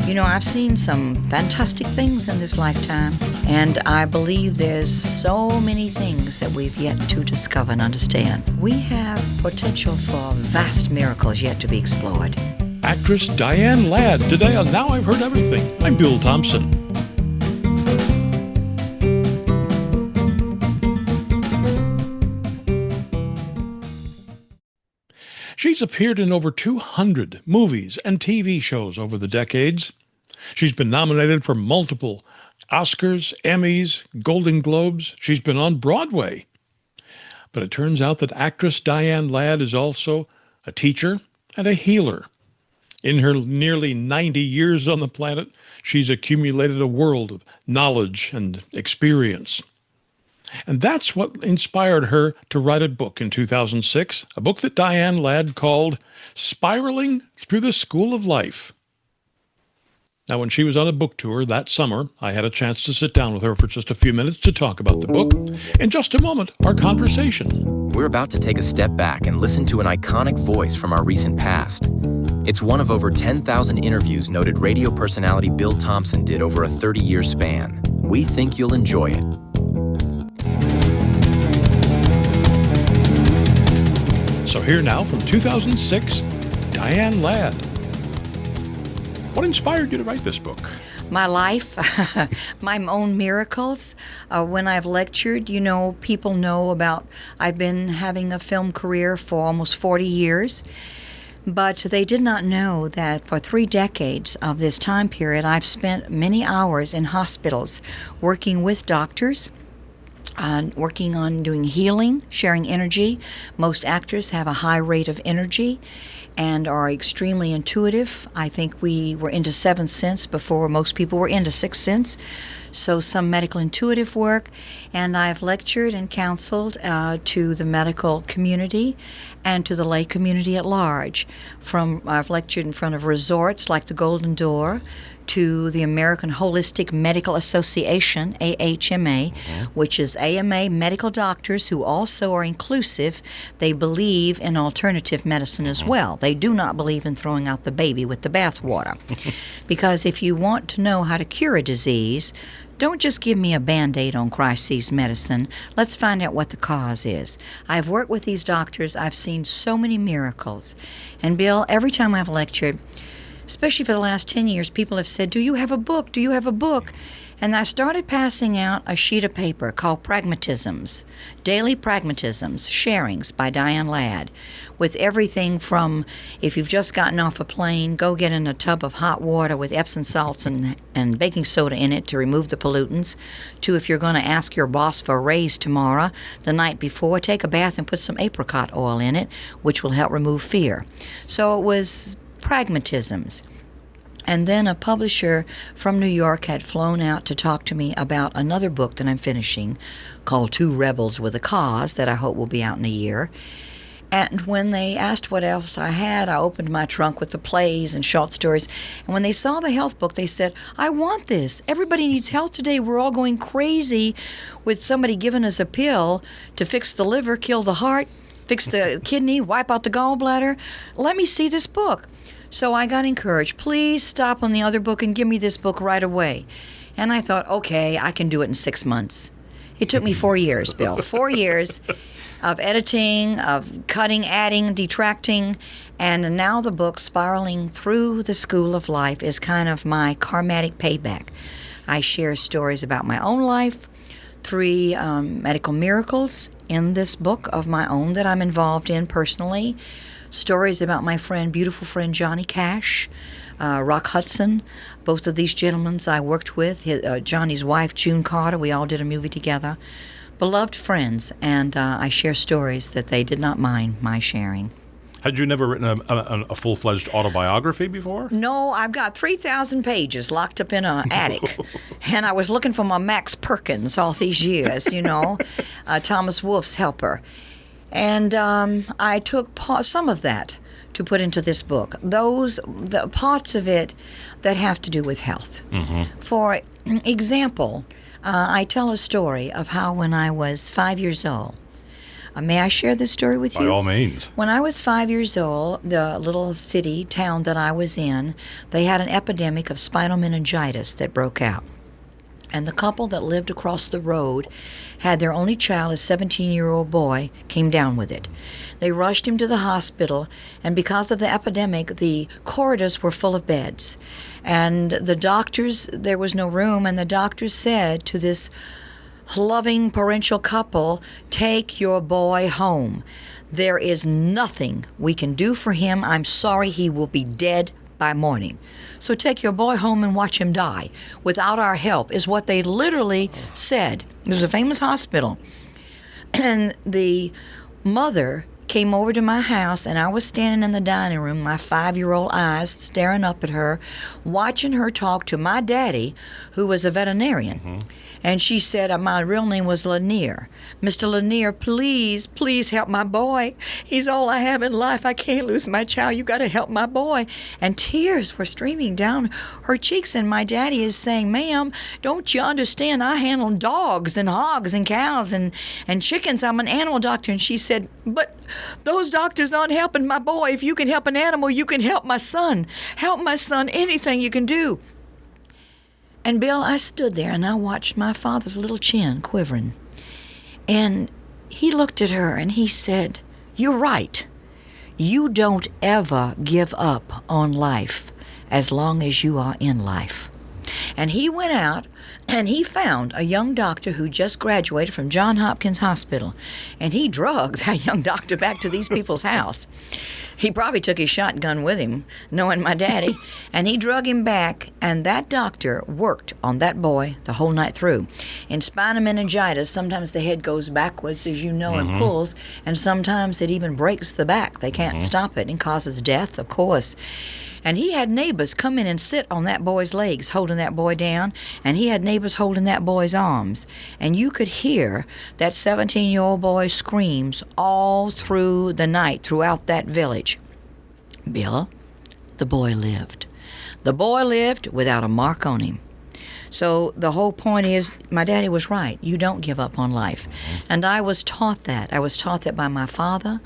You know, I've seen some fantastic things in this lifetime, and I believe there's so many things that we've yet to discover and understand. We have potential for vast miracles yet to be explored. Actress Diane Ladd today on Now I've Heard Everything. I'm Bill Thompson. She's appeared in over 200 movies and TV shows over the decades. She's been nominated for multiple Oscars, Emmys, Golden Globes. She's been on Broadway. But it turns out that actress Diane Ladd is also a teacher and a healer. In her nearly 90 years on the planet, she's accumulated a world of knowledge and experience. And that's what inspired her to write a book in 2006, a book that Diane Ladd called Spiraling Through the School of Life. Now, when she was on a book tour that summer, I had a chance to sit down with her for just a few minutes to talk about the book. In just a moment, our conversation. We're about to take a step back and listen to an iconic voice from our recent past. It's one of over 10,000 interviews noted radio personality Bill Thompson did over a 30-year span. We think you'll enjoy it. So here now from 2006, Diane Ladd. What inspired you to write this book? My life, my own miracles. When I've lectured, you know, people know about, I've been having a film career for almost 40 years, but they did not know that for 3 decades of this time period, I've spent many hours in hospitals working with doctors, working on doing healing, sharing energy. Most actors have a high rate of energy and are extremely intuitive. I think we were into 7th sense before most people were into 6th sense. So some medical intuitive work, and I've lectured and counseled to the medical community and to the lay community at large. I've lectured in front of resorts like the Golden Door, to the American Holistic Medical Association, AHMA, which is AMA medical doctors who also are inclusive. They believe in alternative medicine as well. They do not believe in throwing out the baby with the bathwater. Because if you want to know how to cure a disease, don't just give me a Band-Aid on crisis medicine. Let's find out what the cause is. I've worked with these doctors. I've seen so many miracles. And Bill, every time I've lectured, especially for the last 10 years, people have said, do you have a book? Do you have a book? And I started passing out a sheet of paper called Pragmatisms, Daily Pragmatisms, Sharings by Diane Ladd, with everything from, if you've just gotten off a plane, go get in a tub of hot water with Epsom salts and baking soda in it to remove the pollutants, to if you're going to ask your boss for a raise tomorrow, the night before, take a bath and put some apricot oil in it, which will help remove fear. So it was Pragmatisms. And then a publisher from New York had flown out to talk to me about another book that I'm finishing called Two Rebels with a Cause that I hope will be out in a year. And when they asked what else I had, I opened my trunk with the plays and short stories. And when they saw the health book, they said, I want this. Everybody needs health today. We're all going crazy with somebody giving us a pill to fix the liver, kill the heart, fix the kidney, wipe out the gallbladder. Let me see this book. So I got encouraged, please stop on the other book and give me this book right away. And I thought, okay, I can do it in 6 months. It took me 4 years, Bill. 4 years of editing, of cutting, adding, detracting, and now the book, Spiraling Through the School of Life, is kind of my karmatic payback. I share stories about my own life, 3 medical miracles in this book of my own that I'm involved in personally, stories about my beautiful friend Johnny Cash, Rock Hudson. Both of these gentlemen I worked with, Johnny's wife June Carter, we all did a movie together. Beloved friends, and I share stories that they did not mind my sharing. Had you never written a full-fledged autobiography before? No, I've got 3,000 pages locked up in an attic. And I was looking for my Max Perkins all these years, you know, Thomas Wolfe's helper. And I took some of that to put into this book. The parts of it that have to do with health. Mm-hmm. For example, I tell a story of how when I was 5 years old, May I share this story with you? By all means. When I was 5 years old, the little town that I was in, they had an epidemic of spinal meningitis that broke out. And the couple that lived across the road had their only child, a 17-year-old boy, came down with it. They rushed him to the hospital, and because of the epidemic, the corridors were full of beds. And the doctors, there was no room, and the doctors said to this loving parental couple, take your boy home. There is nothing we can do for him. I'm sorry, he will be dead by morning. So take your boy home and watch him die without our help, is what they literally said. It was a famous hospital. And the mother came over to my house, and I was standing in the dining room, my 5-year-old eyes staring up at her, watching her talk to my daddy, who was a veterinarian. Mm-hmm. And she said, my real name was Lanier. Mr. Lanier, please, please help my boy. He's all I have in life. I can't lose my child. You got to help my boy. And tears were streaming down her cheeks. And my daddy is saying, ma'am, don't you understand? I handle dogs and hogs and cows and chickens. I'm an animal doctor. And she said, but those doctors aren't helping my boy. If you can help an animal, you can help my son. Help my son, anything you can do. And Bill, I stood there and I watched my father's little chin quivering. And he looked at her and he said, you're right. You don't ever give up on life as long as you are in life. And he went out and he found a young doctor who just graduated from Johns Hopkins Hospital. And he drugged that young doctor back to these people's house. He probably took his shotgun with him, knowing my daddy, and he drug him back, and that doctor worked on that boy the whole night through. In spinal meningitis, sometimes the head goes backwards, as you know, and pulls, and sometimes it even breaks the back. They can't stop it and causes death, of course. And he had neighbors come in and sit on that boy's legs, holding that boy down, and he had neighbors holding that boy's arms. And you could hear that 17-year-old boy's screams all through the night, throughout that village. Bill, the boy lived. The boy lived without a mark on him. So the whole point is, my daddy was right. You don't give up on life. And I was taught that. I was taught that by my father,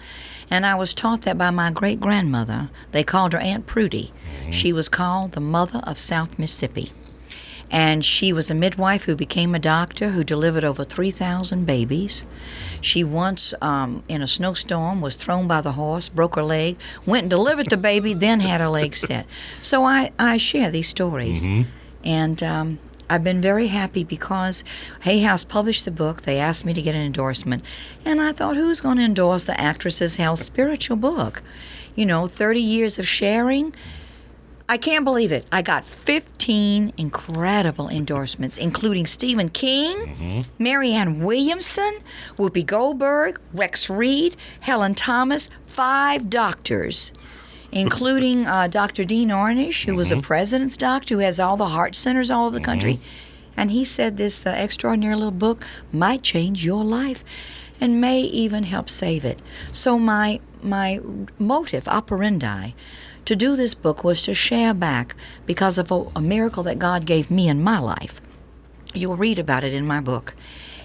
and I was taught that by my great-grandmother. They called her Aunt Prudy. She was called the Mother of South Mississippi. And she was a midwife who became a doctor who delivered over 3,000 babies. She once, in a snowstorm, was thrown by the horse, broke her leg, went and delivered the baby, then had her leg set. So I share these stories. And I've been very happy because Hay House published the book. They asked me to get an endorsement. And I thought, who's going to endorse the Actresses' Health spiritual book? 30 years of sharing. I can't believe it. I got 15 incredible endorsements, including Stephen King, Marianne Williamson, Whoopi Goldberg, Rex Reed, Helen Thomas, 5 doctors, including Dr. Dean Ornish, who was a president's doctor who has all the heart centers all over the country. And he said this extraordinary little book might change your life and may even help save it. So my motive operandi to do this book was to share back because of a miracle that God gave me in my life. You'll read about it in my book.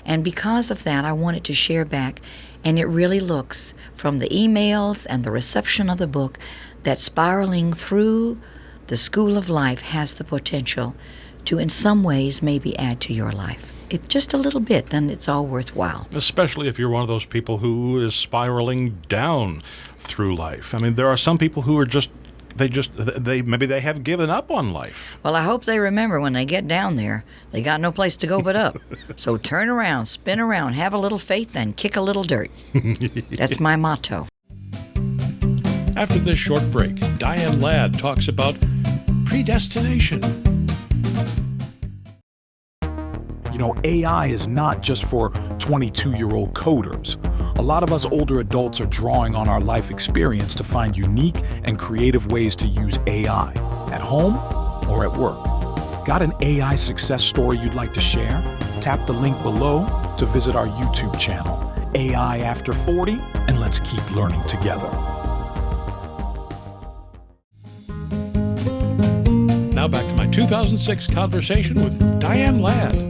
And because of that, I wanted to share back. And it really looks, from the emails and the reception of the book, that spiraling through the school of life has the potential to, in some ways, maybe add to your life. If just a little bit, then it's all worthwhile. Especially if you're one of those people who is spiraling down through life. I mean, there are some people who are maybe they have given up on life. Well, I hope they remember when they get down there, they got no place to go but up. So turn around, spin around, have a little faith, and kick a little dirt. That's my motto. After this short break, Diane Ladd talks about predestination. AI is not just for 22-year-old coders. A lot of us older adults are drawing on our life experience to find unique and creative ways to use AI, at home or at work. Got an AI success story you'd like to share? Tap the link below to visit our YouTube channel, AI After 40, and let's keep learning together. Now back to my 2006 conversation with Diane Ladd.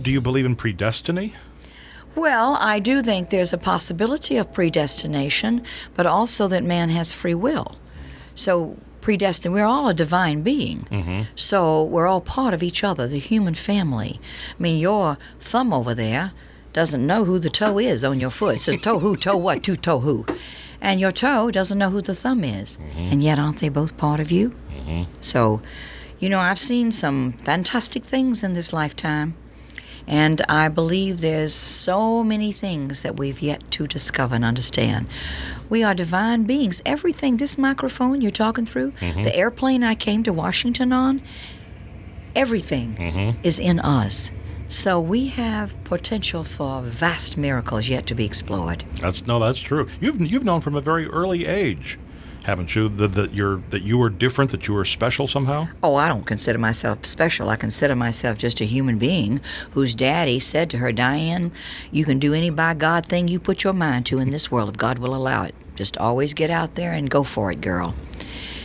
Do you believe in predestiny? Well, I do think there's a possibility of predestination, but also that man has free will. So predestined, we're all a divine being. So we're all part of each other, the human family. I mean, your thumb over there doesn't know who the toe is on your foot. It says toe who, toe what, to toe who. And your toe doesn't know who the thumb is. And yet aren't they both part of you? So, I've seen some fantastic things in this lifetime. And I believe there's so many things that we've yet to discover and understand. We are divine beings. Everything, this microphone you're talking through, the airplane I came to Washington on, everything is in us. So we have potential for vast miracles yet to be explored. That's true. You've known from a very early age, haven't you, that you were different, that you were special somehow? Oh, I don't consider myself special. I consider myself just a human being whose daddy said to her, Diane, you can do any by God thing you put your mind to in this world if God will allow it. Just always get out there and go for it, girl.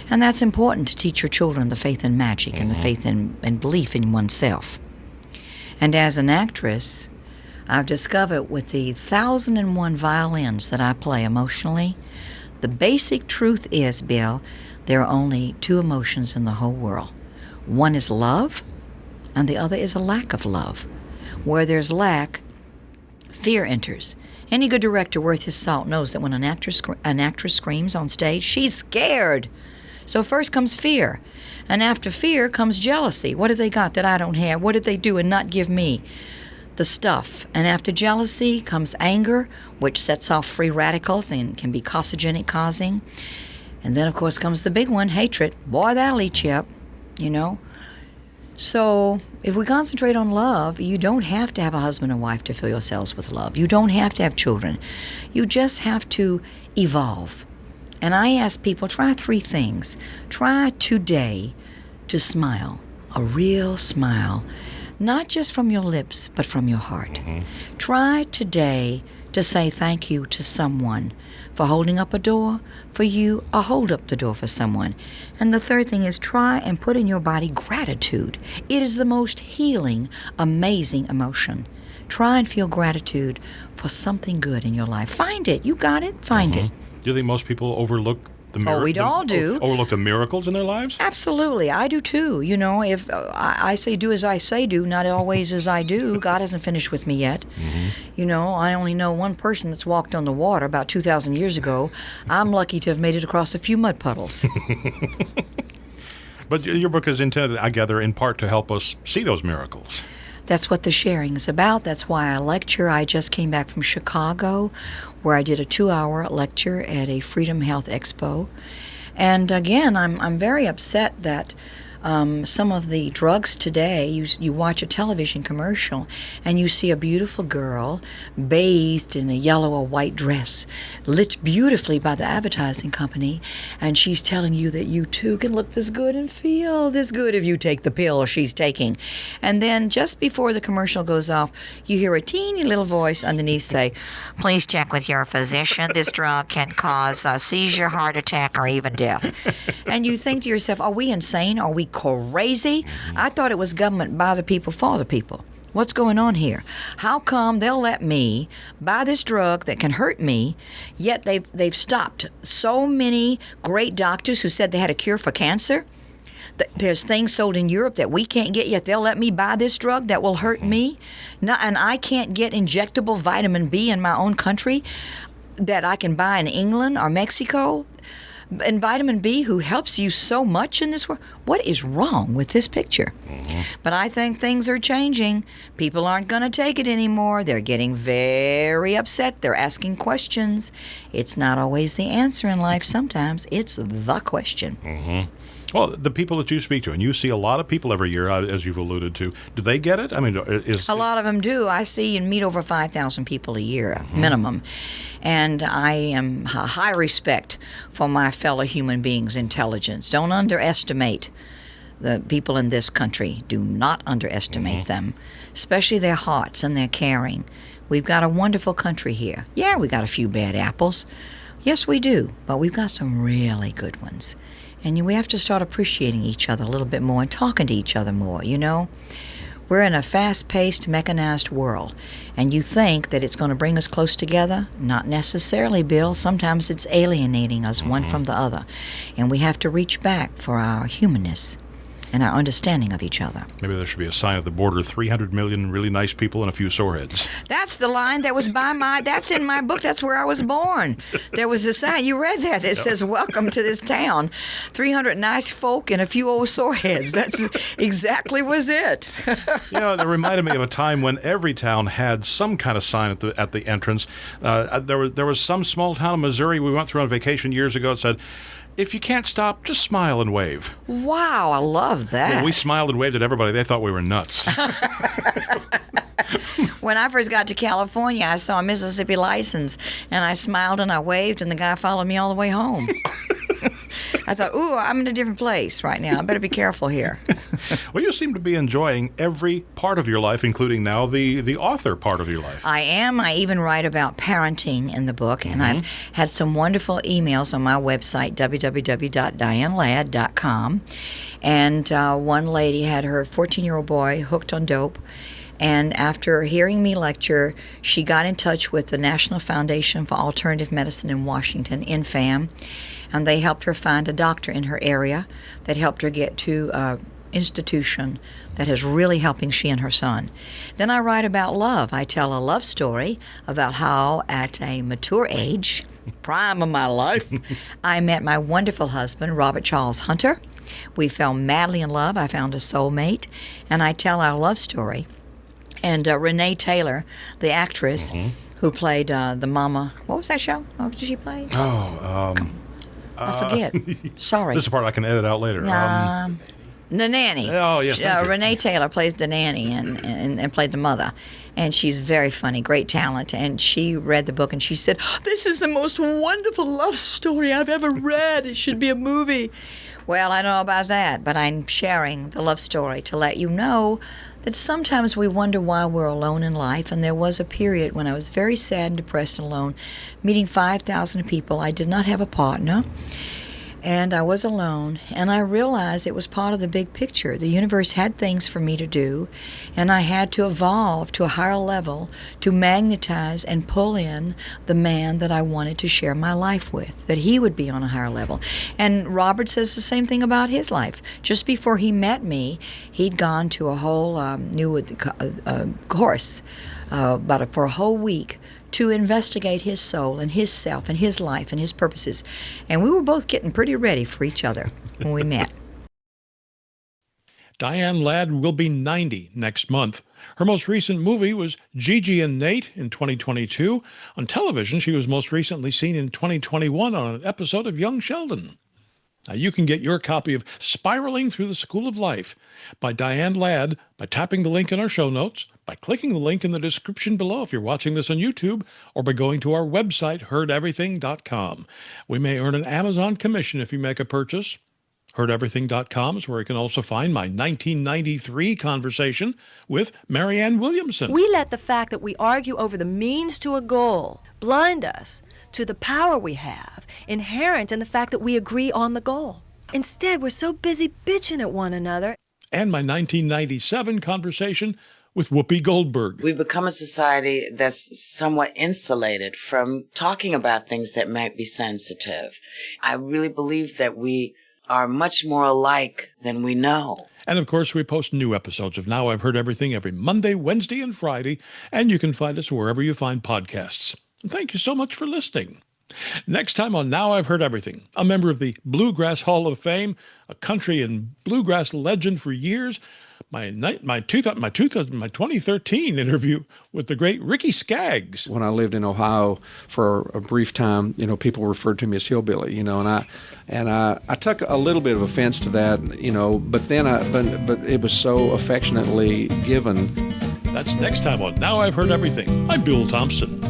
And that's important to teach your children the faith in magic and the faith in and belief in oneself. And as an actress, I've discovered with the 1,001 violins that I play emotionally, the basic truth is, Bill, there are only two emotions in the whole world. One is love, and the other is a lack of love. Where there's lack, fear enters. Any good director worth his salt knows that when an actress screams on stage, she's scared. So first comes fear, and after fear comes jealousy. What have they got that I don't have? What did they do and not give me? The stuff. And after jealousy comes anger, which sets off free radicals and can be carcinogenic causing. And then, of course, comes the big one, hatred. Boy, that'll eat you up, So if we concentrate on love, you don't have to have a husband and wife to fill yourselves with love. You don't have to have children. You just have to evolve. And I ask people, try 3 things. Try today to smile, a real smile. Not just from your lips, but from your heart. Try today to say thank you to someone for holding up a door for you, or hold up the door for someone. And the third thing is try and put in your body gratitude. It is the most healing, amazing emotion. Try and feel gratitude for something good in your life. Find it. You got it. Find it. Do you think most people overlook we all do. Overlook the miracles in their lives? Absolutely. I do too. If I say do as I say do, not always as I do, God hasn't finished with me yet. I only know one person that's walked on the water about 2,000 years ago. I'm lucky to have made it across a few mud puddles. But your book is intended, I gather, in part to help us see those miracles. That's what the sharing is about. That's why I lecture. I just came back from Chicago, where I did a 2-hour lecture at a Freedom Health Expo. And again, I'm very upset that some of the drugs today, you watch a television commercial and you see a beautiful girl bathed in a yellow or white dress, lit beautifully by the advertising company, and she's telling you that you too can look this good and feel this good if you take the pill she's taking. And then just before the commercial goes off, you hear a teeny little voice underneath say, please check with your physician. This drug can cause a seizure, heart attack, or even death. And you think to yourself, are we insane? Are we crazy? I thought it was government by the people for the people. What's going on here? How come they'll let me buy this drug that can hurt me, yet they've stopped so many great doctors who said they had a cure for cancer? There's things sold in Europe that we can't get, yet they'll let me buy this drug that will hurt me? And I can't get injectable vitamin B in my own country that I can buy in England or Mexico? And vitamin B, who helps you so much in this world. What is wrong with this picture? But I think things are changing. People aren't going to take it anymore. They're getting very upset. They're asking questions. It's not always the answer in life. Sometimes it's the question. Well, the people that you speak to, and you see a lot of people every year, as you've alluded to, do they get it? I mean, a lot of them do. I see and meet over 5,000 people a year, minimum. And I am a high respect for my fellow human beings' intelligence. Don't underestimate the people in this country. Do not underestimate them, especially their hearts and their caring. We've got a wonderful country here. Yeah, we got a few bad apples. Yes, we do. But we've got some really good ones. And we have to start appreciating each other a little bit more and talking to each other more, We're in a fast-paced, mechanized world, and you think that it's going to bring us close together? Not necessarily, Bill. Sometimes it's alienating us one from the other, and we have to reach back for our humanness and our understanding of each other. Maybe there should be a sign at the border, 300 million really nice people and a few soreheads. That's the line that was that's in my book. That's where I was born. There was a sign, you read that says, welcome to this town. 300 nice folk and a few old soreheads. That's exactly was it. That reminded me of a time when every town had some kind of sign at the entrance. There was some small town in Missouri we went through on vacation years ago that said, if you can't stop, just smile and wave. Wow, I love that. Well, we smiled and waved at everybody. They thought we were nuts. When I first got to California, I saw a Mississippi license, and I smiled and I waved, and the guy followed me all the way home. I thought, ooh, I'm in a different place right now. I better be careful here. Well, you seem to be enjoying every part of your life, including now the author part of your life. I am. I even write about parenting in the book, and I've had some wonderful emails on my website, www.dianeladd.com. And one lady had her 14-year-old boy hooked on dope. And after hearing me lecture, she got in touch with the National Foundation for Alternative Medicine in Washington, NFAM, and they helped her find a doctor in her area that helped her get to an institution that is really helping she and her son. Then I write about love. I tell a love story about how at a mature age, prime of my life, I met my wonderful husband, Robert Charles Hunter. We fell madly in love. I found a soulmate, and I tell our love story. And Renee Taylor, the actress who played the mama, what was that show? What did she play? I forget. Sorry. This is the part I can edit out later. The nanny. Oh, yes, thank you. Renee Taylor plays the nanny and played the mother. And she's very funny, great talent. And she read the book and she said, this is the most wonderful love story I've ever read. It should be a movie. Well, I don't know about that, but I'm sharing the love story to let you know that sometimes we wonder why we're alone in life. And there was a period when I was very sad and depressed and alone, meeting 5,000 people. I did not have a partner, and I was alone. And I realized it was part of the big picture. The universe had things for me to do, and I had to evolve to a higher level to magnetize and pull in the man that I wanted to share my life with, that he would be on a higher level. And Robert says the same thing about his life. Just before he met me, he'd gone to a whole new course for a whole week to investigate his soul and his self and his life and his purposes. And we were both getting pretty ready for each other when we met. Diane Ladd will be 90 next month. Her most recent movie was Gigi and Nate in 2022. On television, she was most recently seen in 2021 on an episode of Young Sheldon. Now, you can get your copy of Spiraling Through the School of Life by Diane Ladd by tapping the link in our show notes, by clicking the link in the description below if you're watching this on YouTube, or by going to our website, heardeverything.com. We may earn an Amazon commission if you make a purchase. Heardeverything.com is where you can also find my 1993 conversation with Marianne Williamson. We let the fact that we argue over the means to a goal blind us to the power we have inherent in the fact that we agree on the goal. Instead, we're so busy bitching at one another. And my 1997 conversation with Whoopi Goldberg. We've become a society that's somewhat insulated from talking about things that might be sensitive. I really believe that we are much more alike than we know. And of course, we post new episodes of Now I've Heard Everything every Monday, Wednesday, and Friday, and you can find us wherever you find podcasts. And thank you so much for listening. Next time on Now I've Heard Everything, a member of the Bluegrass Hall of Fame, a country and bluegrass legend for years, my 2013 interview with the great Ricky Skaggs. When I lived in Ohio for a brief time, people referred to me as hillbilly, and I took a little bit of offense to that, but then but it was so affectionately given. That's next time on Now I've Heard Everything. I'm Bill Thompson.